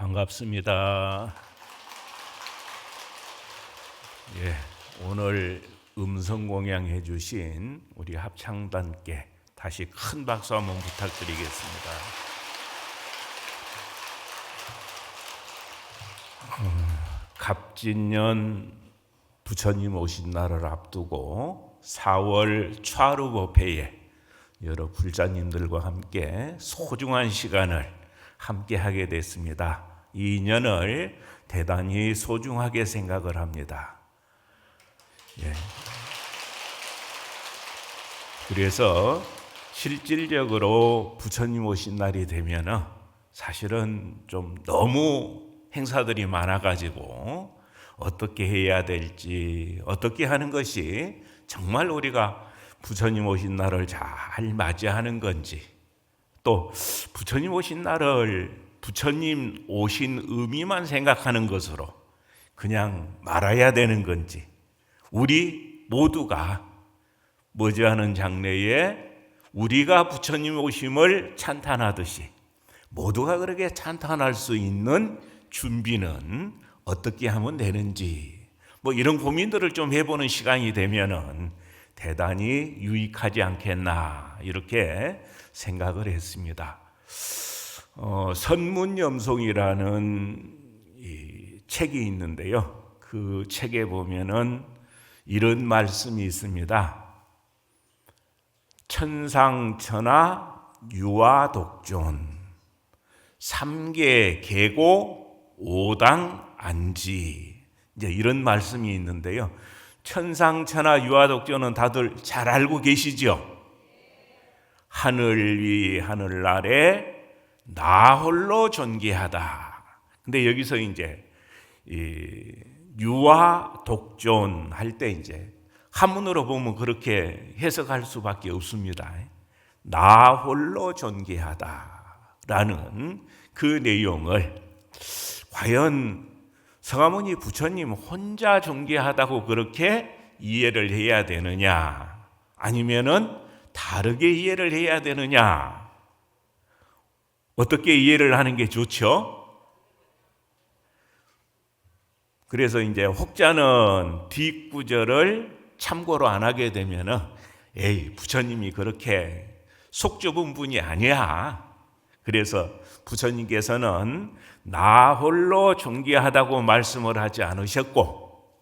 반갑습니다. 오늘 음성 공양해 주신 우리 합창단께 다시 큰 박수 한번 부탁드리겠습니다. 갑진년 부처님 오신 날을 앞두고 4월 차루법회에 여러 불자님들과 함께 소중한 시간을 함께 하게 됐습니다. 이 인연을 대단히 소중하게 생각을 합니다. 그래서 실질적으로 부처님 오신 날이 되면 사실은 좀 너무 행사들이 많아가지고 어떻게 해야 될지, 어떻게 하는 것이 정말 우리가 부처님 오신 날을 잘 맞이하는 건지, 또 부처님 오신 날을 부처님 오신 의미만 생각하는 것으로 그냥 말아야 되는 건지, 우리 모두가 머지않은 장래에 우리가 부처님 오심을 찬탄하듯이 모두가 그렇게 찬탄할 수 있는 준비는 어떻게 하면 되는지, 이런 고민들을 좀 해보는 시간이 되면은 대단히 유익하지 않겠나 이렇게 생각을 했습니다. 선문염송이라는 이 책이 있는데요. 그 책에 보면은 이런 말씀이 있습니다. 천상천하 유아독존, 삼계 계고 오당 안지, 이제 이런 말씀이 있는데요. 천상천하 유아독존은 다들 잘 알고 계시죠? 하늘 위 하늘 아래 나 홀로 존귀하다. 근데 여기서 이제 이 유아독존 할 때 이제 한문으로 보면 그렇게 해석할 수밖에 없습니다. 나 홀로 존귀하다라는 그 내용을 과연 성하모니 부처님 혼자 존귀하다고 그렇게 이해를 해야 되느냐, 아니면은 다르게 이해를 해야 되느냐, 어떻게 이해를 하는 게 좋죠? 그래서 이제 혹자는 뒷구절을 참고로 안 하게 되면은 부처님이 그렇게 속 좁은 분이 아니야. 그래서 부처님께서는 나 홀로 존귀하다고 말씀을 하지 않으셨고,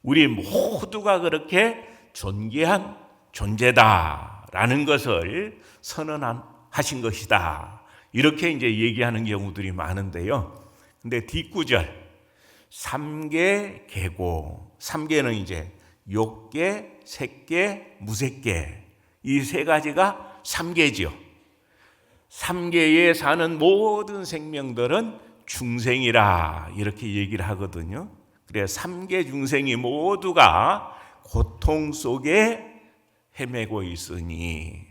우리 모두가 그렇게 존귀한 존재다라는 것을 선언하신 것이다. 이렇게 이제 얘기하는 경우들이 많은데요. 근데 뒷구절 삼계 계고, 삼계는 이제 욕계, 색계, 무색계, 이 세 가지가 삼계지요. 삼계에 사는 모든 생명들은 중생이라 이렇게 얘기를 하거든요. 그래서 삼계 중생이 모두가 고통 속에 헤매고 있으니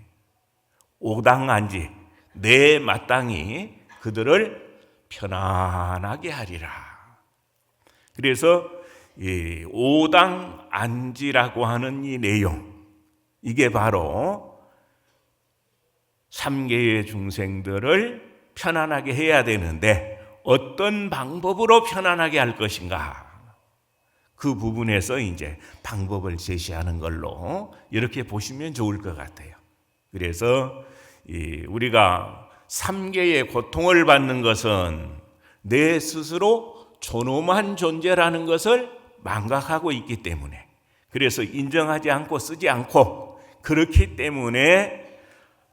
오당안지, 내 마땅히 그들을 편안하게 하리라. 그래서 이 오당안지라고 하는 이 내용, 이게 바로 삼계의 중생들을 편안하게 해야 되는데 어떤 방법으로 편안하게 할 것인가, 그 부분에서 이제 방법을 제시하는 걸로 이렇게 보시면 좋을 것 같아요. 그래서 우리가 삼계의 고통을 받는 것은 내 스스로 존엄한 존재라는 것을 망각하고 있기 때문에, 그래서 인정하지 않고 쓰지 않고, 그렇기 때문에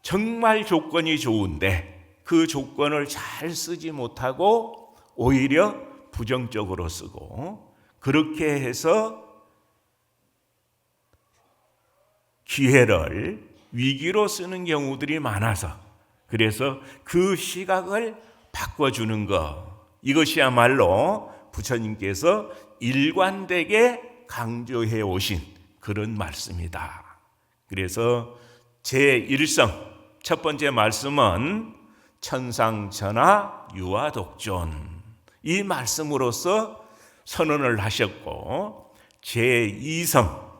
정말 조건이 좋은데 그 조건을 잘 쓰지 못하고 오히려 부정적으로 쓰고, 그렇게 해서 기회를 위기로 쓰는 경우들이 많아서, 그래서 그 시각을 바꿔주는 것, 이것이야말로 부처님께서 일관되게 강조해 오신 그런 말씀이다. 그래서 제1성 첫 번째 말씀은 천상천하 유아독존, 이 말씀으로서 선언을 하셨고, 제2성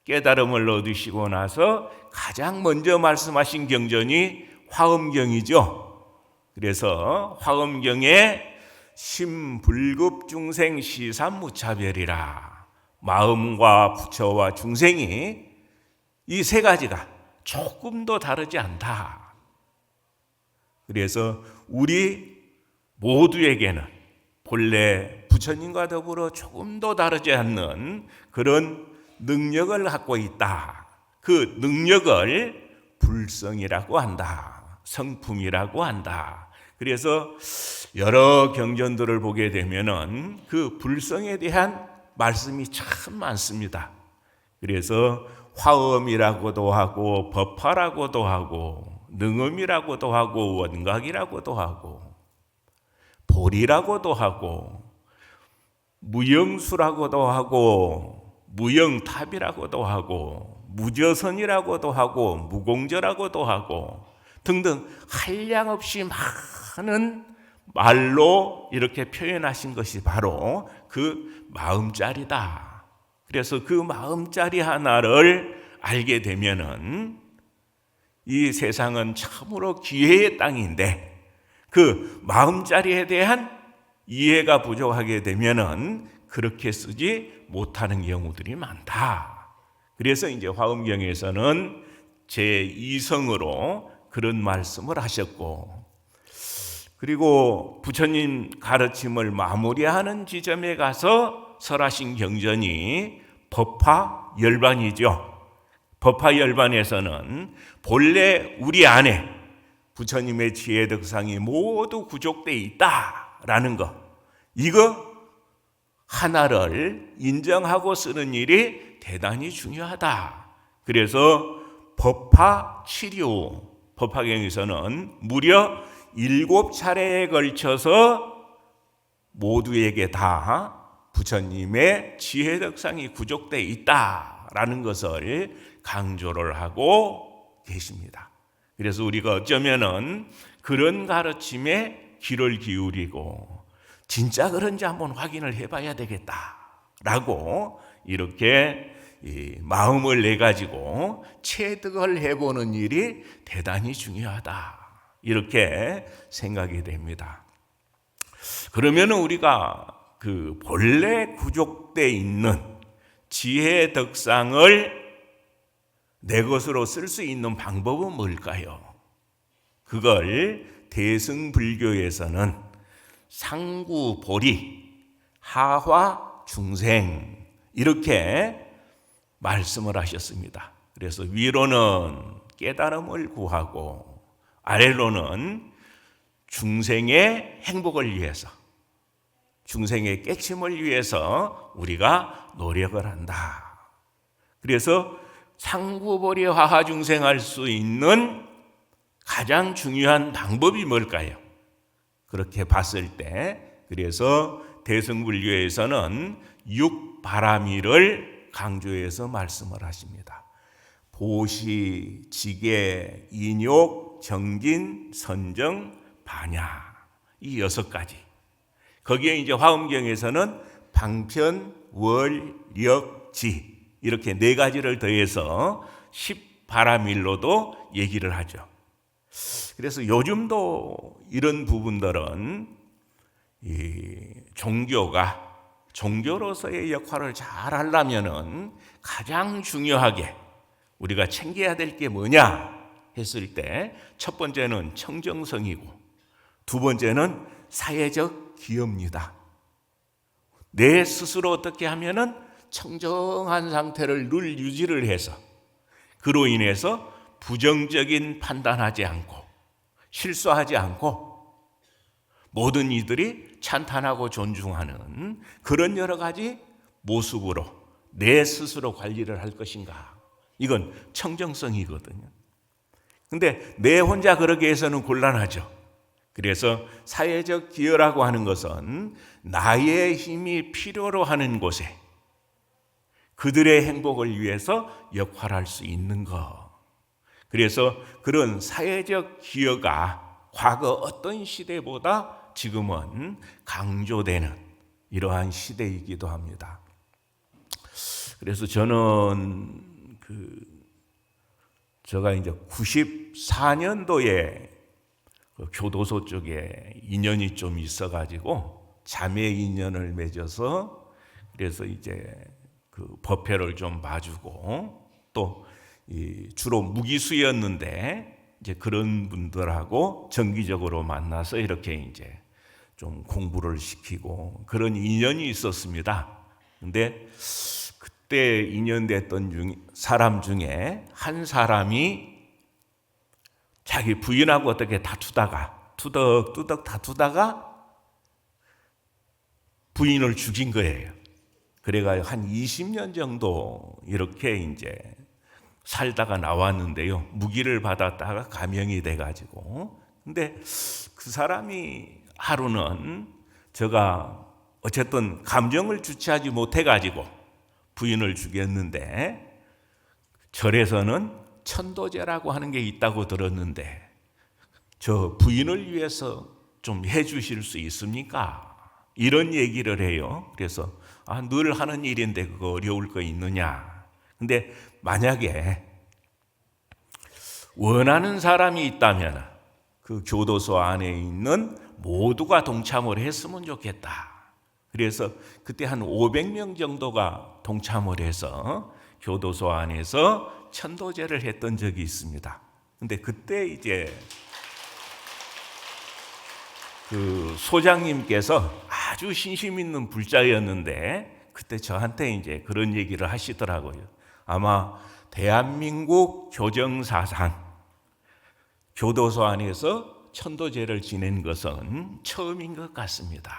깨달음을 얻으시고 나서 가장 먼저 말씀하신 경전이 화엄경이죠. 그래서 화엄경에 심불급 중생 시삼무차별이라. 마음과 부처와 중생이 이 세 가지가 조금도 다르지 않다. 그래서 우리 모두에게는 본래 부처님과 더불어 조금도 다르지 않는 그런 능력을 갖고 있다. 그 능력을 불성이라고 한다. 성품이라고 한다. 그래서 여러 경전들을 보게 되면은 그 불성에 대한 말씀이 참 많습니다. 그래서 화엄이라고도 하고 법화라고도 하고 능엄이라고도 하고 원각이라고도 하고 보리라고도 하고 무영수라고도 하고 무영탑이라고도 하고 무저선이라고도 하고 무공저라고도 하고 등등 한량없이 많은 말로 이렇게 표현하신 것이 바로 그 마음자리다. 그래서 그 마음자리 하나를 알게 되면은 이 세상은 참으로 기회의 땅인데 그 마음자리에 대한 이해가 부족하게 되면은 그렇게 쓰지 못하는 경우들이 많다. 그래서 이제 화엄경에서는 제2성으로 그런 말씀을 하셨고, 그리고 부처님 가르침을 마무리하는 지점에 가서 설하신 경전이 법화열반이죠. 법화열반에서는 본래 우리 안에 부처님의 지혜 덕상이 모두 구족되어 있다라는 것, 이거 하나를 인정하고 쓰는 일이 대단히 중요하다. 그래서 법화칠유, 법화경에서는 무려 7차례에 걸쳐서 모두에게 다 부처님의 지혜 덕상이 구족되어 있다라는 것을 강조를 하고 계십니다. 그래서 우리가 어쩌면은 그런 가르침에 귀를 기울이고 진짜 그런지 한번 확인을 해봐야 되겠다라고 이렇게 마음을 내 가지고 체득을 해보는 일이 대단히 중요하다, 이렇게 생각이 됩니다. 그러면은 우리가 그 본래 구족되어 있는 지혜 덕상을 내 것으로 쓸 수 있는 방법은 뭘까요? 그걸 대승불교에서는 상구보리, 하화, 중생 이렇게 말씀을 하셨습니다. 그래서 위로는 깨달음을 구하고 아래로는 중생의 행복을 위해서, 중생의 깨침을 위해서 우리가 노력을 한다. 그래서 상구보리 화하중생할 수 있는 가장 중요한 방법이 뭘까요? 그렇게 봤을 때, 그래서 대승불교에서는 육바라미를 강조해서 말씀을 하십니다. 보시, 지계, 인욕, 정진, 선정, 반야, 이 6가지. 거기에 이제 화엄경에서는 방편, 월, 력, 지 이렇게 4가지를 더해서 10바라밀로도 얘기를 하죠. 그래서 요즘도 이런 부분들은 이 종교가 종교로서의 역할을 잘 하려면은 가장 중요하게 우리가 챙겨야 될 게 뭐냐 했을 때 첫 번째는 청정성이고 두 번째는 사회적 기여입니다. 내 스스로 어떻게 하면은 청정한 상태를 늘 유지를 해서 그로 인해서 부정적인 판단하지 않고 실수하지 않고 모든 이들이 찬탄하고 존중하는 그런 여러 가지 모습으로 내 스스로 관리를 할 것인가. 이건 청정성이거든요. 근데 내 혼자 그러게 해서는 곤란하죠. 그래서 사회적 기여라고 하는 것은 나의 힘이 필요로 하는 곳에 그들의 행복을 위해서 역할할 수 있는 것. 그래서 그런 사회적 기여가 과거 어떤 시대보다 지금은 강조되는 이러한 시대이기도 합니다. 그래서 저는 제가 이제 94년도에 그 교도소 쪽에 인연이 좀 있어가지고 자매 인연을 맺어서 그래서 이제 그 법회를 좀 봐주고 또 주로 무기수였는데 이제 그런 분들하고 정기적으로 만나서 이렇게 이제 좀 공부를 시키고 그런 인연이 있었습니다. 근데 그때 인연됐던 사람 중에 한 사람이 자기 부인하고 어떻게 다투다가 투덕투덕 다투다가 부인을 죽인 거예요. 그래가지고 한 20년 정도 이렇게 이제 살다가 나왔는데요. 무기를 받았다가 감형이 돼가지고. 근데 그 사람이 하루는 제가 어쨌든 감정을 주체하지 못해가지고 부인을 죽였는데 절에서는 천도제라고 하는 게 있다고 들었는데 저 부인을 위해서 좀 해주실 수 있습니까? 이런 얘기를 해요. 그래서 늘 하는 일인데 그거 어려울 거 있느냐. 근데 만약에 원하는 사람이 있다면 그 교도소 안에 있는 모두가 동참을 했으면 좋겠다. 그래서 그때 한 500명 정도가 동참을 해서 교도소 안에서 천도제를 했던 적이 있습니다. 근데 그때 이제 그 소장님께서 아주 신심 있는 불자였는데 그때 저한테 이제 그런 얘기를 하시더라고요. 아마 대한민국 교정사상 교도소 안에서 천도제를 지낸 것은 처음인 것 같습니다.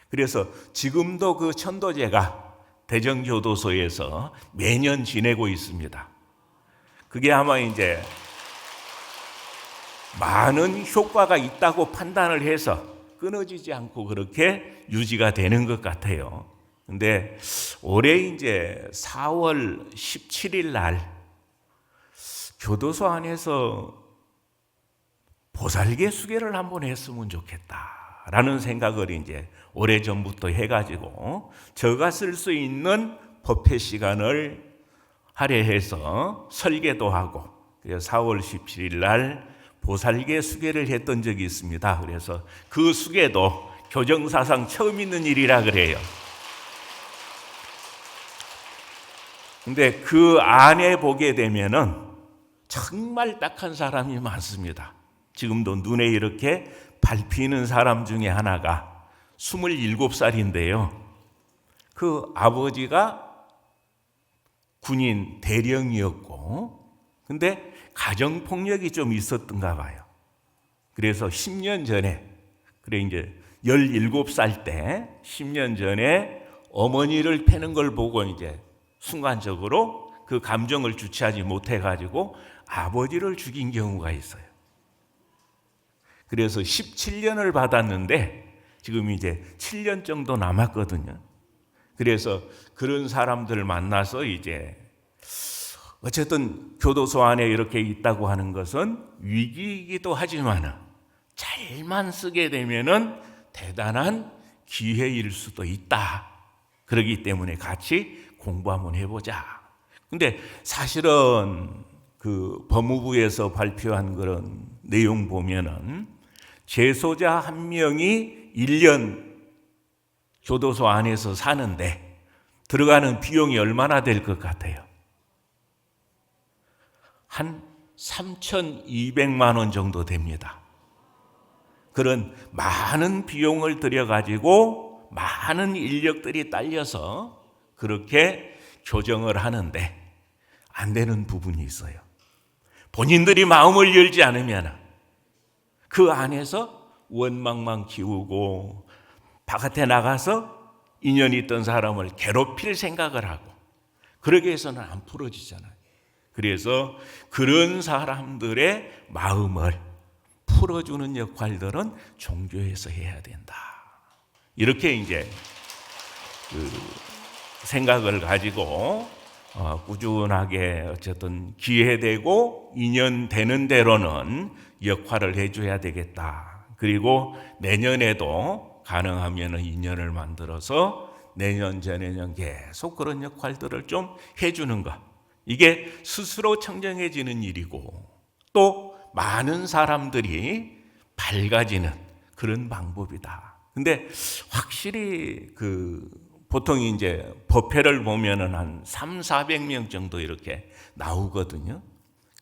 그래서 지금도 그 천도제가 대전교도소에서 매년 지내고 있습니다. 그게 아마 이제 많은 효과가 있다고 판단을 해서 끊어지지 않고 그렇게 유지가 되는 것 같아요. 근데 올해 이제 4월 17일 날 교도소 안에서 보살개 수계를 한번 했으면 좋겠다라는 생각을 이제 오래전부터 해가지고 제가 쓸 수 있는 법회 시간을 할애해서 설계도 하고 그래서 4월 17일 날 보살개 수계를 했던 적이 있습니다. 그래서 그 수계도 교정사상 처음 있는 일이라 그래요. 근데 그 안에 보게 되면은 정말 딱한 사람이 많습니다. 지금도 눈에 이렇게 밟히는 사람 중에 하나가 27살인데요. 그 아버지가 군인 대령이었고 근데 가정폭력이 좀 있었던가 봐요. 그래서 10년 전에 그래 이제 17살 때 10년 전에 어머니를 패는 걸 보고 이제 순간적으로 그 감정을 주체하지 못해가지고 아버지를 죽인 경우가 있어요. 그래서 17년을 받았는데 지금 이제 7년 정도 남았거든요. 그래서 그런 사람들 만나서 이제 어쨌든 교도소 안에 이렇게 있다고 하는 것은 위기이기도 하지만 잘만 쓰게 되면은 대단한 기회일 수도 있다. 그렇기 때문에 같이 공부 한번 해보자. 근데 사실은 그 법무부에서 발표한 그런 내용 보면은 재소자 한 명이 1년 교도소 안에서 사는데 들어가는 비용이 얼마나 될 것 같아요? 한 3,200만 원 정도 됩니다. 그런 많은 비용을 들여가지고 많은 인력들이 딸려서 그렇게 교정을 하는데 안 되는 부분이 있어요. 본인들이 마음을 열지 않으면 그 안에서 원망만 키우고 바깥에 나가서 인연이 있던 사람을 괴롭힐 생각을 하고 그러게 해서는 안 풀어지잖아요. 그래서 그런 사람들의 마음을 풀어주는 역할들은 종교에서 해야 된다. 이렇게 이제 그 생각을 가지고 꾸준하게 어쨌든 기회되고 인연되는 대로는 역할을 해줘야 되겠다. 그리고 내년에도 가능하면 인연을 만들어서 내년 전에는 계속 그런 역할들을 좀 해주는 것. 이게 스스로 청정해지는 일이고 또 많은 사람들이 밝아지는 그런 방법이다. 근데 확실히 보통 이제 법회를 보면은 한 300~400명 정도 이렇게 나오거든요.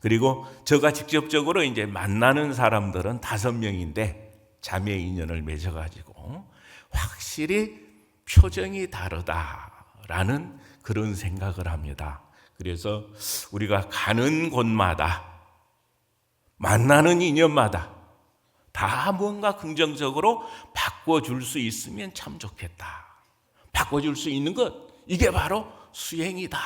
그리고 제가 직접적으로 이제 만나는 사람들은 5명인데 자매 인연을 맺어가지고 확실히 표정이 다르다라는 그런 생각을 합니다. 그래서 우리가 가는 곳마다 만나는 인연마다 다 뭔가 긍정적으로 바꿔줄 수 있으면 참 좋겠다. 바꿔줄 수 있는 것, 이게 바로 수행이다.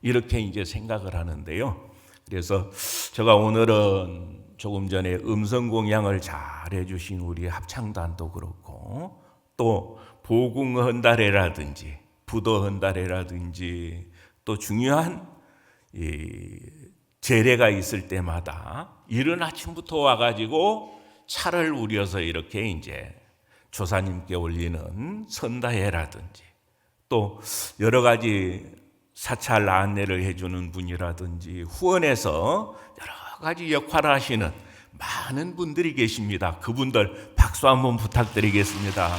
이렇게 이제 생각을 하는데요. 그래서 제가 오늘은 조금 전에 음성 공양을 잘 해주신 우리 합창단도 그렇고 또 보궁헌달회라든지 부도헌달회라든지 또 중요한 제례가 있을 때마다 이른 아침부터 와가지고 차를 우려서 이렇게 이제 조사님께 올리는 선다회라든지 또 여러 가지 사찰 안내를 해주는 분이라든지 후원해서 여러 가지 역할을 하시는 많은 분들이 계십니다. 그분들 박수 한번 부탁드리겠습니다.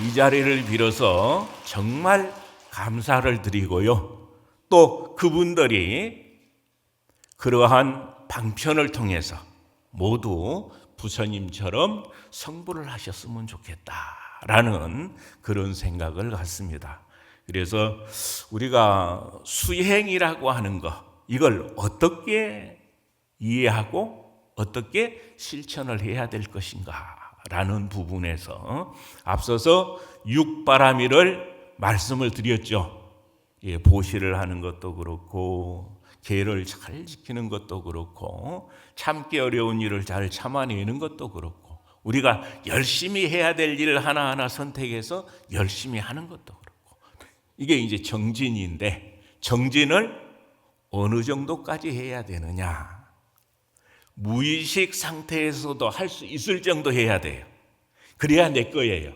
이 자리를 빌어서 정말 감사를 드리고요. 또 그분들이 그러한 방편을 통해서 모두 부처님처럼 성불을 하셨으면 좋겠다라는 그런 생각을 갖습니다. 그래서 우리가 수행이라고 하는 것, 이걸 어떻게 이해하고 어떻게 실천을 해야 될 것인가 라는 부분에서 앞서서 육바라밀을 말씀을 드렸죠. 보시를 하는 것도 그렇고 계를 잘 지키는 것도 그렇고 참기 어려운 일을 잘 참아내는 것도 그렇고 우리가 열심히 해야 될 일을 하나하나 선택해서 열심히 하는 것도 그렇고 이게 이제 정진인데 정진을 어느 정도까지 해야 되느냐. 무의식 상태에서도 할 수 있을 정도 해야 돼요. 그래야 내 거예요.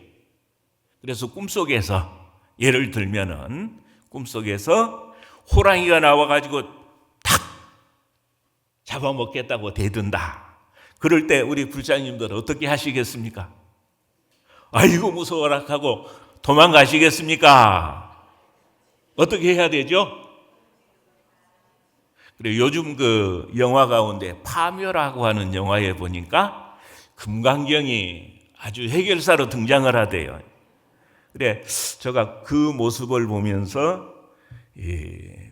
그래서 꿈속에서 예를 들면은 꿈속에서 호랑이가 나와가지고 탁 잡아먹겠다고 대든다. 그럴 때 우리 불자님들은 어떻게 하시겠습니까? 아이고 무서워라 하고 도망가시겠습니까? 어떻게 해야 되죠? 그리고 요즘 그 영화 가운데 파묘라고 하는 영화에 보니까 금강경이 아주 해결사로 등장을 하대요. 그래 제가 그 모습을 보면서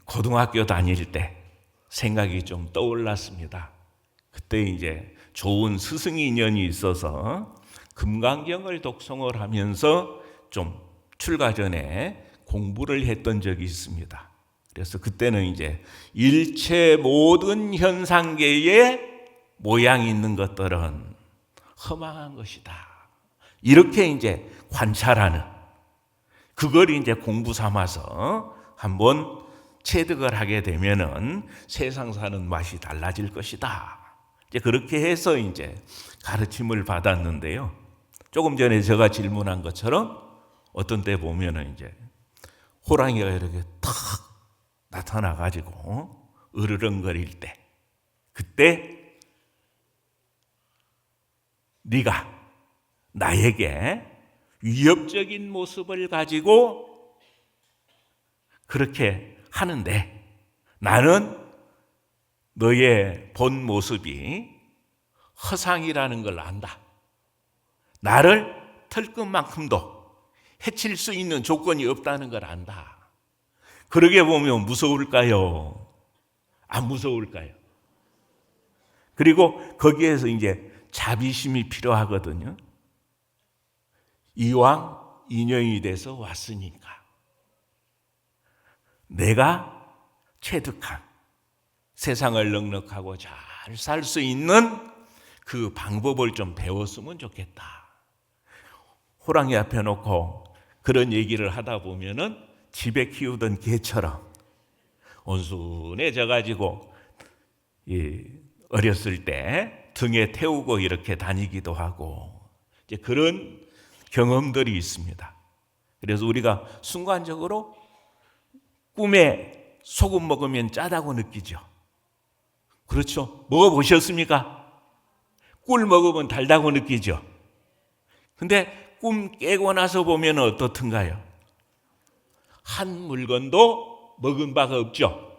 고등학교 다닐 때 생각이 좀 떠올랐습니다. 그때 이제 좋은 스승 인연이 있어서 금강경을 독송을 하면서 좀 출가 전에 공부를 했던 적이 있습니다. 그래서 그때는 이제 일체 모든 현상계에 모양이 있는 것들은 허망한 것이다. 이렇게 이제 관찰하는 그걸 이제 공부 삼아서 한번 체득을 하게 되면은 세상 사는 맛이 달라질 것이다. 이제 그렇게 해서 이제 가르침을 받았는데요. 조금 전에 제가 질문한 것처럼 어떤 때 보면은 이제 호랑이가 이렇게 탁 나타나가지고 으르렁거릴 때 그때 네가 나에게 위협적인 모습을 가지고 그렇게 하는데 나는 너의 본 모습이 허상이라는 걸 안다. 나를 털끝만큼도 해칠 수 있는 조건이 없다는 걸 안다. 그러게 보면 무서울까요? 안 무서울까요? 그리고 거기에서 이제 자비심이 필요하거든요. 이왕 인연이 돼서 왔으니까 내가 체득한 세상을 넉넉하고 잘 살 수 있는 그 방법을 좀 배웠으면 좋겠다. 호랑이 앞에 놓고 그런 얘기를 하다 보면은 집에 키우던 개처럼 온순해져 가지고 어렸을 때 등에 태우고 이렇게 다니기도 하고 이제 그런 경험들이 있습니다. 그래서 우리가 순간적으로 꿈에 소금 먹으면 짜다고 느끼죠. 그렇죠? 먹어보셨습니까? 꿀 먹으면 달다고 느끼죠. 근데 꿈 깨고 나서 보면 어떻든가요? 한 물건도 먹은 바가 없죠.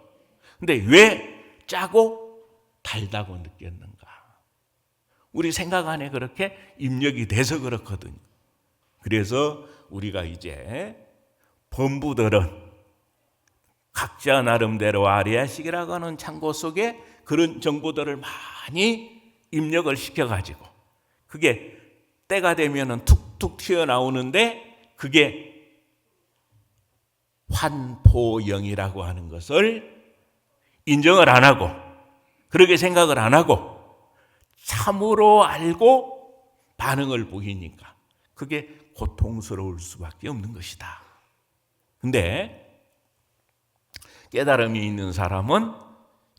근데 왜 짜고 달다고 느꼈는가? 우리 생각 안에 그렇게 입력이 돼서 그렇거든요. 그래서 우리가 이제 범부들은 각자 나름대로 아리아식이라고 하는 창고 속에 그런 정보들을 많이 입력을 시켜가지고 그게 때가 되면은 툭툭 튀어나오는데 그게 환포영이라고 하는 것을 인정을 안 하고 그렇게 생각을 안 하고 참으로 알고 반응을 보이니까 그게 고통스러울 수밖에 없는 것이다. 근데 깨달음이 있는 사람은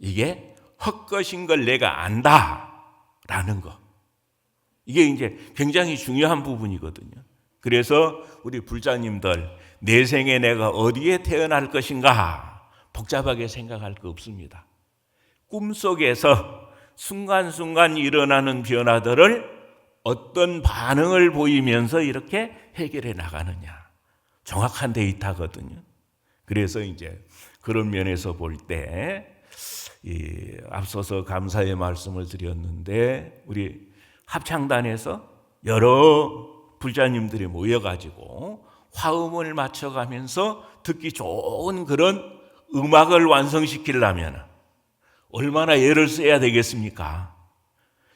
이게 헛것인 걸 내가 안다라는 거. 이게 이제 굉장히 중요한 부분이거든요. 그래서 우리 불자님들 내 생에 내가 어디에 태어날 것인가 복잡하게 생각할 거 없습니다. 꿈속에서 순간순간 일어나는 변화들을 어떤 반응을 보이면서 이렇게 해결해 나가느냐. 정확한 데이터거든요. 그래서 이제 그런 면에서 볼 때 앞서서 감사의 말씀을 드렸는데 우리 합창단에서 여러 불자님들이 모여가지고 화음을 맞춰가면서 듣기 좋은 그런 음악을 완성시키려면 얼마나 애를 써야 되겠습니까?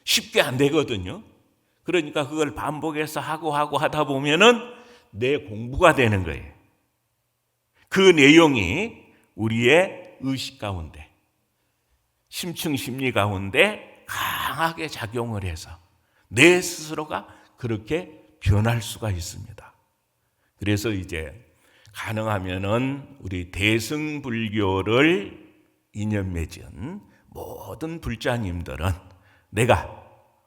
쉽게 안 되거든요. 그러니까 그걸 반복해서 하고 하다 보면은 내 공부가 되는 거예요. 그 내용이 우리의 의식 가운데, 심층 심리 가운데 강하게 작용을 해서 내 스스로가 그렇게 변할 수가 있습니다. 그래서 이제 가능하면은 우리 대승불교를 인연 맺은 모든 불자님들은 내가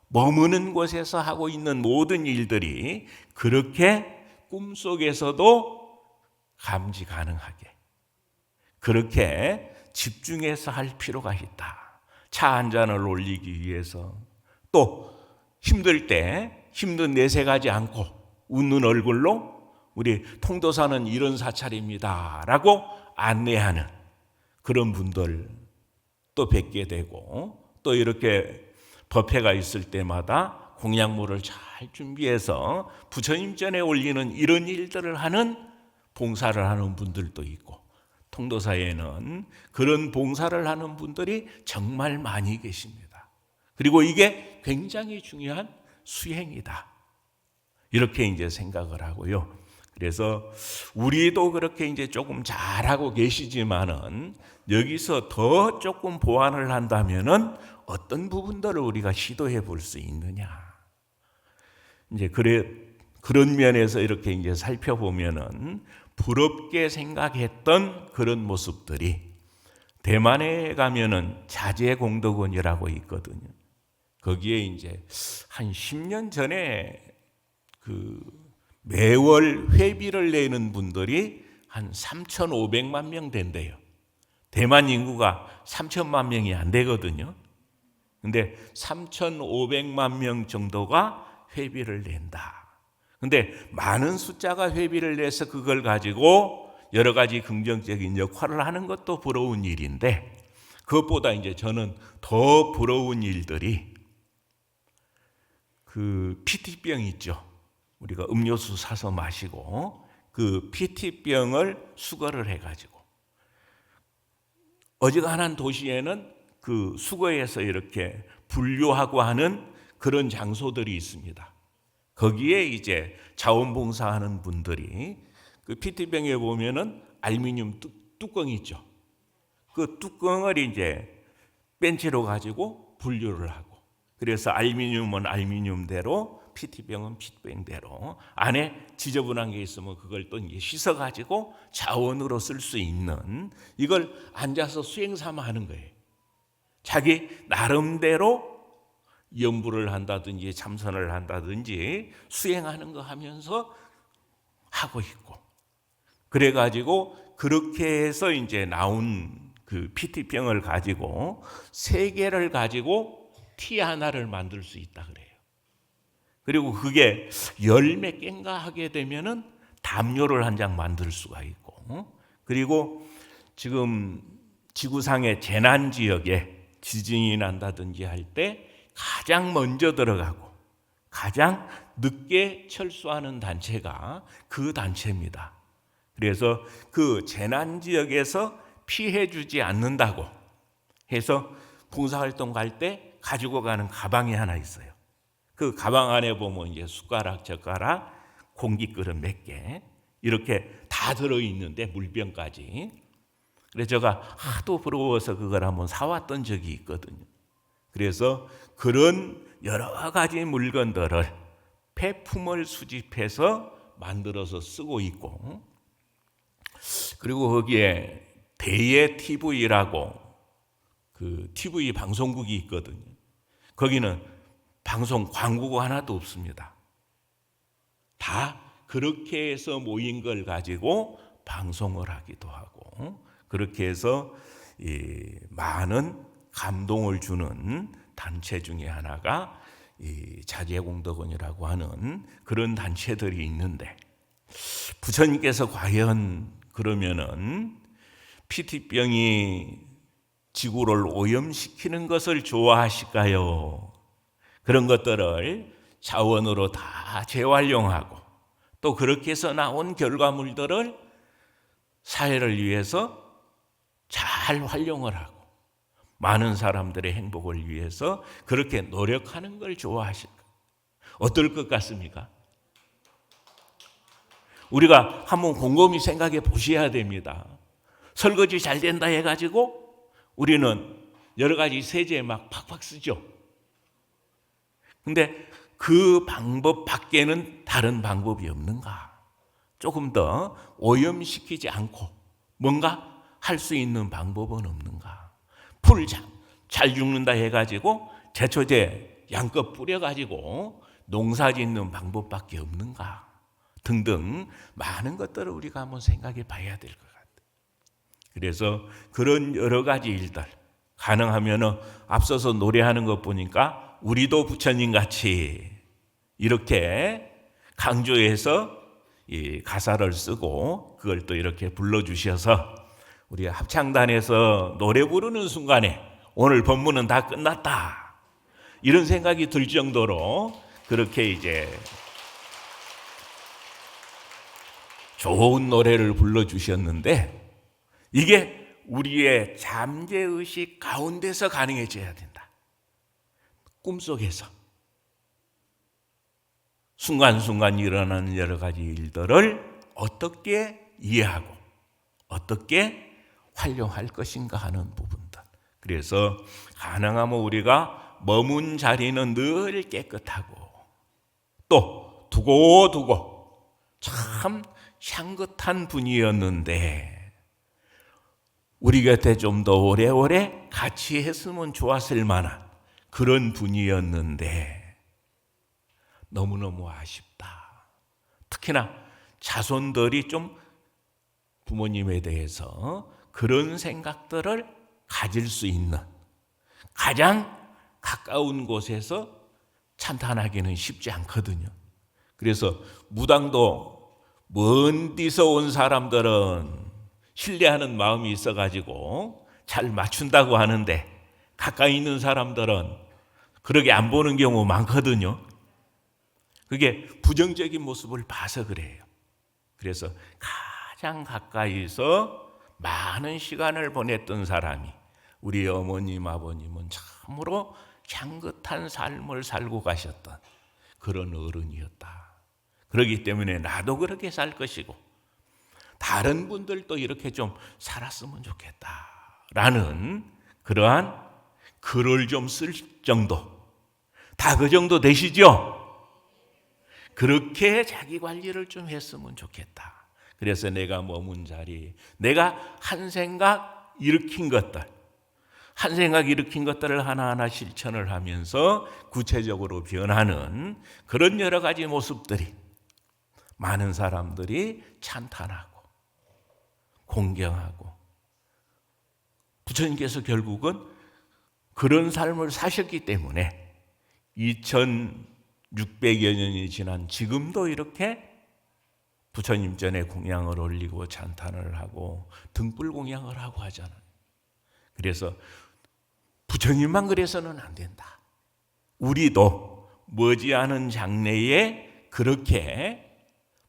머무는 곳에서 하고 있는 모든 일들이 그렇게 꿈속에서도 감지 가능하게 그렇게 집중해서 할 필요가 있다. 차 한 잔을 올리기 위해서 또 힘들 때 힘든 내색하지 않고 웃는 얼굴로 우리 통도사는 이런 사찰입니다 라고 안내하는 그런 분들 또 뵙게 되고 또 이렇게 법회가 있을 때마다 공약물을 잘 준비해서 부처님 전에 올리는 이런 일들을 하는 봉사를 하는 분들도 있고 통도사에는 그런 봉사를 하는 분들이 정말 많이 계십니다. 그리고 이게 굉장히 중요한 수행이다. 이렇게 이제 생각을 하고요. 그래서 우리도 그렇게 이제 조금 잘하고 계시지만은 여기서 더 조금 보완을 한다면은 어떤 부분들을 우리가 시도해 볼 수 있느냐. 이제 그런 면에서 이렇게 이제 살펴보면은 부럽게 생각했던 그런 모습들이 대만에 가면은 자제공덕원이라고 있거든요. 거기에 이제 한 10년 전에 그 매월 회비를 내는 분들이 한 3,500만 명 된대요. 대만 인구가 3천만 명이 안 되거든요. 근데 3,500만 명 정도가 회비를 낸다. 근데 많은 숫자가 회비를 내서 그걸 가지고 여러 가지 긍정적인 역할을 하는 것도 부러운 일인데 그것보다 이제 저는 더 부러운 일들이 그 PT병 있죠. 우리가 음료수 사서 마시고 그 PT병을 수거를 해가지고 어지간한 도시에는 그 수거해서 이렇게 분류하고 하는 그런 장소들이 있습니다. 거기에 이제 자원봉사하는 분들이 그 PT병에 보면은 알루미늄 뚜껑이 있죠. 그 뚜껑을 이제 벤치로 가지고 분류를 하고 그래서 알루미늄은 알루미늄대로 PT병은 PT병대로 안에 지저분한 게 있으면 그걸 또 이제 씻어가지고 자원으로 쓸 수 있는 이걸 앉아서 수행 삼아 하는 거예요. 자기 나름대로 연부를 한다든지 참선을 한다든지 수행하는 거 하면서 하고 있고 그래가지고 그렇게 해서 이제 나온 그 PT병을 가지고 3개를 가지고 티 하나를 만들 수 있다 그래요. 그리고 그게 열 몇 개인가 하게 되면은 담요를 한 장 만들 수가 있고, 그리고 지금 지구상의 재난 지역에 지진이 난다든지 할 때 가장 먼저 들어가고 가장 늦게 철수하는 단체가 그 단체입니다. 그래서 그 재난 지역에서 피해 주지 않는다고 해서 봉사활동 갈 때 가지고 가는 가방이 하나 있어요. 그 가방 안에 보면 이제 숟가락, 젓가락, 공기그릇 몇 개 이렇게 다 들어있는데 물병까지. 그래서 제가 하도 부러워서 그걸 한번 사왔던 적이 있거든요. 그래서 그런 여러 가지 물건들을 폐품을 수집해서 만들어서 쓰고 있고, 그리고 거기에 대예 TV라고 그 TV 방송국이 있거든요. 거기는 방송 광고가 하나도 없습니다. 다 그렇게 해서 모인 걸 가지고 방송을 하기도 하고, 그렇게 해서 이 많은 감동을 주는 단체 중에 하나가 이 자재공덕원이라고 하는 그런 단체들이 있는데, 부처님께서 과연 그러면은 피티병이 지구를 오염시키는 것을 좋아하실까요? 그런 것들을 자원으로 다 재활용하고 또 그렇게 해서 나온 결과물들을 사회를 위해서 잘 활용을 하고 많은 사람들의 행복을 위해서 그렇게 노력하는 걸 좋아하실까? 어떨 것 같습니까? 우리가 한번 곰곰이 생각해 보셔야 됩니다. 설거지 잘 된다 해가지고 우리는 여러 가지 세제 막 팍팍 쓰죠. 근데 그 방법 밖에는 다른 방법이 없는가? 조금 더 오염시키지 않고 뭔가 할 수 있는 방법은 없는가? 풀 잘 죽는다 해가지고 제초제 양껏 뿌려가지고 농사 짓는 방법밖에 없는가? 등등 많은 것들을 우리가 한번 생각해 봐야 될 것 같아요. 그래서 그런 여러 가지 일들 가능하면 앞서서 노래하는 것 보니까 우리도 부처님 같이 이렇게 강조해서 이 가사를 쓰고 그걸 또 이렇게 불러주셔서 우리 합창단에서 노래 부르는 순간에 오늘 법문은 다 끝났다 이런 생각이 들 정도로 그렇게 이제 좋은 노래를 불러주셨는데, 이게 우리의 잠재의식 가운데서 가능해져야 된다. 꿈속에서 순간순간 일어나는 여러 가지 일들을 어떻게 이해하고 어떻게 활용할 것인가 하는 부분들. 그래서 가능하면 우리가 머문 자리는 늘 깨끗하고 또 두고두고 참 향긋한 분이었는데 우리 곁에 좀 더 오래오래 같이 했으면 좋았을 만한 그런 분이었는데 너무너무 아쉽다. 특히나 자손들이 좀 부모님에 대해서 그런 생각들을 가질 수 있는 가장 가까운 곳에서 찬탄하기는 쉽지 않거든요. 그래서 무당도 먼 데서 온 사람들은 신뢰하는 마음이 있어가지고 잘 맞춘다고 하는데 가까이 있는 사람들은 그렇게 안 보는 경우 많거든요. 그게 부정적인 모습을 봐서 그래요. 그래서 가장 가까이서 많은 시간을 보냈던 사람이 우리 어머님, 아버님은 참으로 향긋한 삶을 살고 가셨던 그런 어른이었다. 그렇기 때문에 나도 그렇게 살 것이고 다른 분들도 이렇게 좀 살았으면 좋겠다라는 그러한 글을 좀 쓸 정도, 다 그 정도 되시죠? 그렇게 자기 관리를 좀 했으면 좋겠다. 그래서 내가 머문 자리, 내가 한 생각 일으킨 것들, 한 생각 일으킨 것들을 하나하나 실천을 하면서 구체적으로 변하는 그런 여러 가지 모습들이 많은 사람들이 찬탄하고 공경하고, 부처님께서 결국은 그런 삶을 사셨기 때문에 2600여 년이 지난 지금도 이렇게 부처님 전에 공양을 올리고 찬탄을 하고 등불 공양을 하고 하잖아요. 그래서 부처님만 그래서는 안 된다. 우리도 머지않은 장래에 그렇게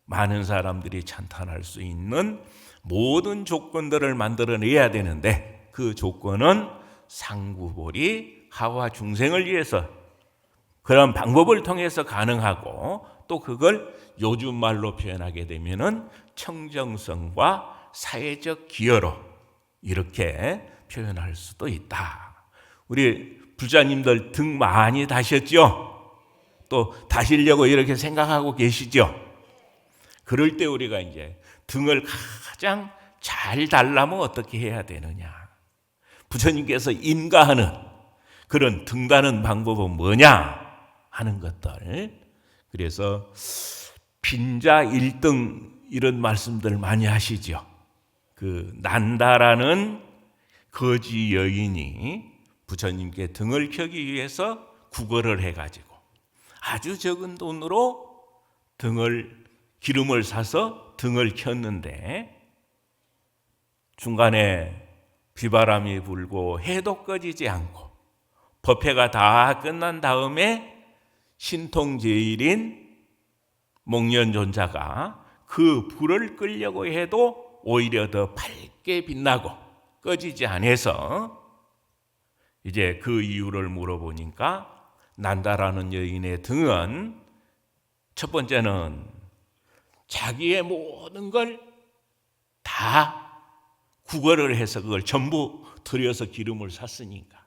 많은 사람들이 찬탄할 수 있는 모든 조건들을 만들어내야 되는데, 그 조건은 상구보리 하와 중생을 위해서 그런 방법을 통해서 가능하고, 또 그걸 요즘 말로 표현하게 되면은 청정성과 사회적 기여로 이렇게 표현할 수도 있다. 우리 불자님들 등 많이 다셨죠? 또 다시려고 이렇게 생각하고 계시죠? 그럴 때 우리가 이제 등을 가장 잘 달라면 어떻게 해야 되느냐? 부처님께서 인가하는 그런 등다는 방법은 뭐냐 하는 것들. 그래서 빈자 1등 이런 말씀들 많이 하시죠. 그 난다라는 거지 여인이 부처님께 등을 켜기 위해서 구걸을 해가지고 아주 적은 돈으로 기름을 사서 등을 켰는데, 중간에 비바람이 불고 해도 꺼지지 않고 법회가 다 끝난 다음에 신통제일인 목련존자가 그 불을 끄려고 해도 오히려 더 밝게 빛나고 꺼지지 않아서 이제 그 이유를 물어보니까 난다라는 여인의 등은 첫 번째는 자기의 모든 걸 다 구걸을 해서 그걸 전부 들여서 기름을 샀으니까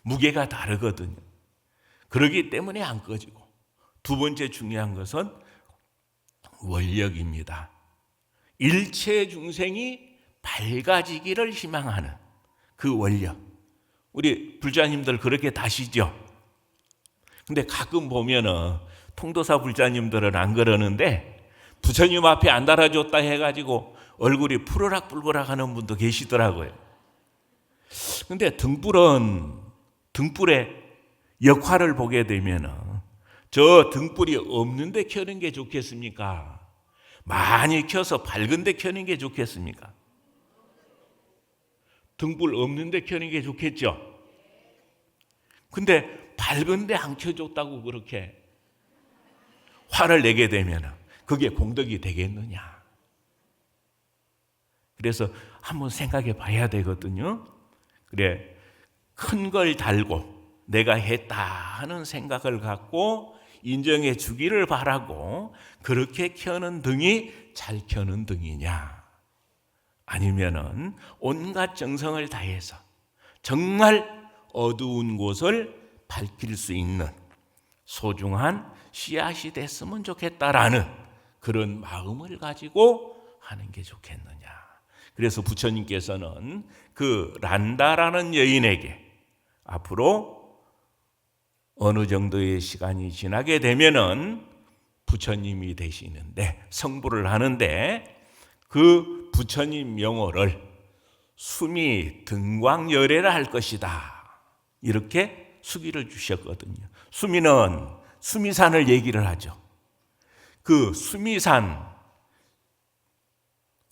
무게가 다르거든요. 그러기 때문에 안 꺼지고, 두 번째 중요한 것은 원력입니다. 일체 중생이 밝아지기를 희망하는 그 원력. 우리 불자님들 그렇게 다시죠? 근데 가끔 보면은 통도사 불자님들은 안 그러는데 부처님 앞에 안 달아줬다 해가지고 얼굴이 푸르락불그락 하는 분도 계시더라고요. 근데 등불의 역할을 보게 되면은 저 등불이 없는데 켜는 게 좋겠습니까? 많이 켜서 밝은데 켜는 게 좋겠습니까? 등불 없는데 켜는 게 좋겠죠? 근데 밝은데 안 켜줬다고 그렇게 화를 내게 되면 그게 공덕이 되겠느냐? 그래서 한번 생각해 봐야 되거든요. 그래, 큰 걸 달고 내가 했다 하는 생각을 갖고 인정해 주기를 바라고 그렇게 켜는 등이 잘 켜는 등이냐? 아니면은 온갖 정성을 다해서 정말 어두운 곳을 밝힐 수 있는 소중한 씨앗이 됐으면 좋겠다라는 그런 마음을 가지고 하는 게 좋겠느냐. 그래서 부처님께서는 그 란다라는 여인에게 앞으로 어느 정도의 시간이 지나게 되면은 부처님이 되시는데, 성불을 하는데 그 부처님 명호를 수미 등광열애라 할 것이다. 이렇게 수기를 주셨거든요. 수미는 수미산을 얘기를 하죠. 그 수미산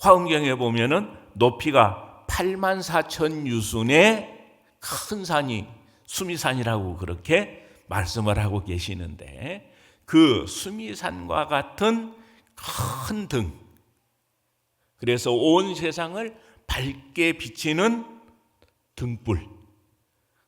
화엄경에 보면은 높이가 84,000 유순의 큰 산이 수미산이라고 그렇게 말씀을 하고 계시는데, 그 수미산과 같은 큰 등, 그래서 온 세상을 밝게 비치는 등불,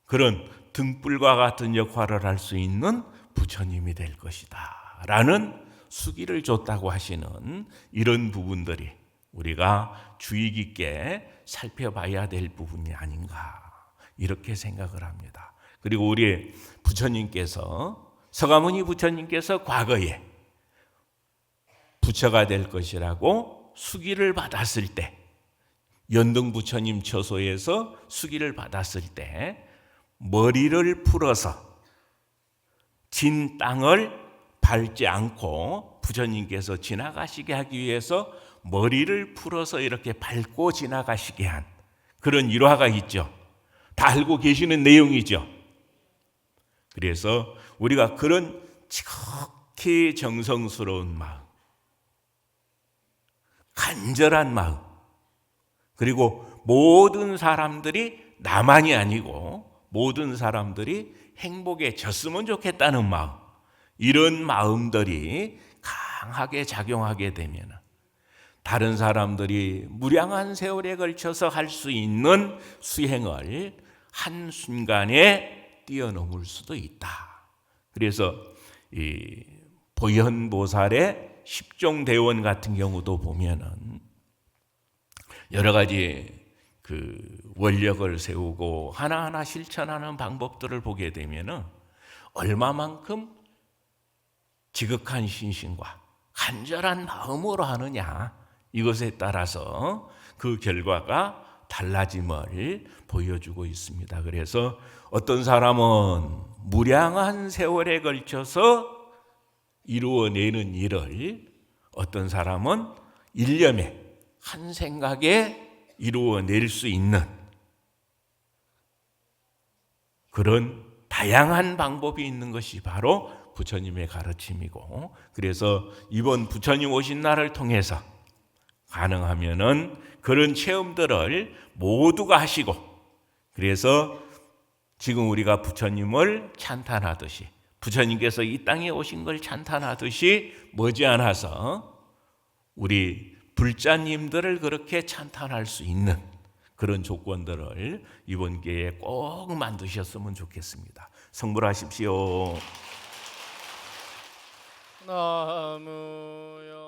그런 등불과 같은 역할을 할 수 있는 부처님이 될 것이다 라는 수기를 줬다고 하시는 이런 부분들이 우리가 주의 깊게 살펴봐야 될 부분이 아닌가 이렇게 생각을 합니다. 그리고 우리 부처님께서, 서가모니 부처님께서 과거에 부처가 될 것이라고 수기를 받았을 때, 연등 부처님 처소에서 수기를 받았을 때 머리를 풀어서 진 땅을 밟지 않고 부처님께서 지나가시게 하기 위해서 머리를 풀어서 이렇게 밟고 지나가시게 한 그런 일화가 있죠. 다 알고 계시는 내용이죠. 그래서 우리가 그런 지극히 정성스러운 마음, 간절한 마음, 그리고 모든 사람들이 나만이 아니고 모든 사람들이 행복해졌으면 좋겠다는 마음, 이런 마음들이 강하게 작용하게 되면 다른 사람들이 무량한 세월에 걸쳐서 할 수 있는 수행을 한순간에 뛰어넘을 수도 있다. 그래서 이 보현보살의 십종대원 같은 경우도 보면은 여러 가지 그 원력을 세우고 하나하나 실천하는 방법들을 보게 되면은 얼마만큼 지극한 신심과 간절한 마음으로 하느냐, 이것에 따라서 그 결과가 달라짐을 보여주고 있습니다. 그래서 어떤 사람은 무량한 세월에 걸쳐서 이루어내는 일을 어떤 사람은 일념에 한 생각에 이루어낼 수 있는 그런 다양한 방법이 있는 것이 바로 부처님의 가르침이고, 그래서 이번 부처님 오신 날을 통해서 가능하면은 그런 체험들을 모두가 하시고, 그래서 지금 우리가 부처님을 찬탄하듯이, 부처님께서 이 땅에 오신 걸 찬탄하듯이 머지않아서 우리 불자님들을 그렇게 찬탄할 수 있는 그런 조건들을 이번 기회에 꼭 만드셨으면 좋겠습니다. 성불하십시오. 나무요